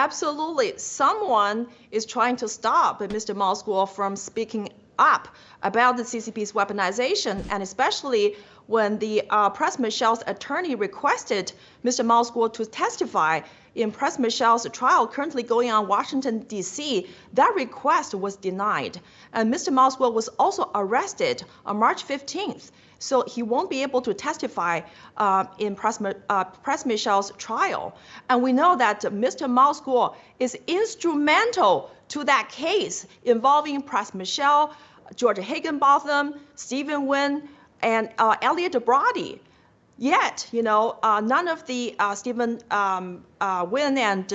Absolutely. Someone is trying to stop Mr. Moscow from speaking up about the CCP's weaponization, and especially when the Pras Michel's attorney requested Mr. Moscow to testify in Pras Michel's trial currently going on Washington, D.C., that request was denied. And Mr. Moscow was also arrested on March 15th. So he won't be able to testify in Pras Michel's trial. And we know that Mr. Moscow is instrumental to that case involving Pras Michel, George Higginbotham, Stephen Wynn, and Elliot Brody. Yet, none of the Stephen Wynn and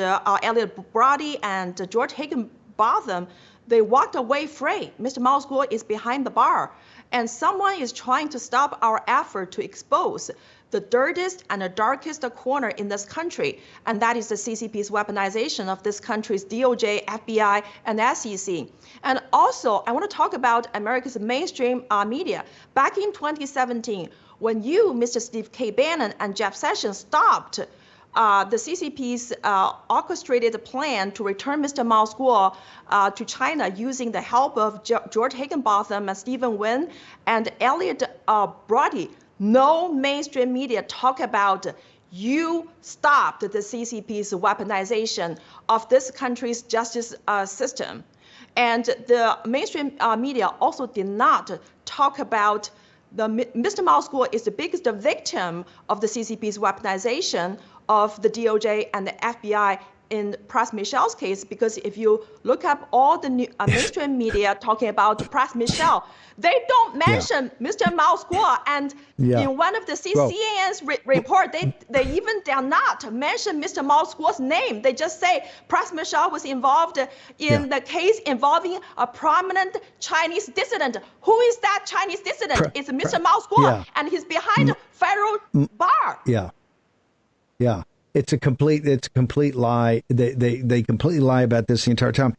Elliot Brody and George Higginbotham, they walked away free. Mr. Moscow is behind the bar. And someone is trying to stop our effort to expose the dirtiest and the darkest corner in this country, and that is the CCP's weaponization of this country's DOJ, FBI, and SEC. And also, I want to talk about America's mainstream media. Back in 2017, when you, Mr. Steve K. Bannon, and Jeff Sessions stopped the CCP's orchestrated plan to return Mr. Moscow to China using the help of George Higginbotham and Stephen Wynn and Elliot Brody, no mainstream media talk about you stopped the CCP's weaponization of this country's justice system. And the mainstream media also did not talk about Mr. Moscow is the biggest victim of the CCP's weaponization of the DOJ and the FBI in Pras Michel's case, because if you look up all the mainstream media talking about Pras Michel, they don't mention Mr. Moscow. And in one of the CNN's report, they even dare not mention Mr. Moscow's name. They just say Pras Michel was involved in the case involving a prominent Chinese dissident. Who is that Chinese dissident? It's Mr. Moscow, and he's behind federal bar. Yeah. It's a complete lie. They completely lie about this the entire time.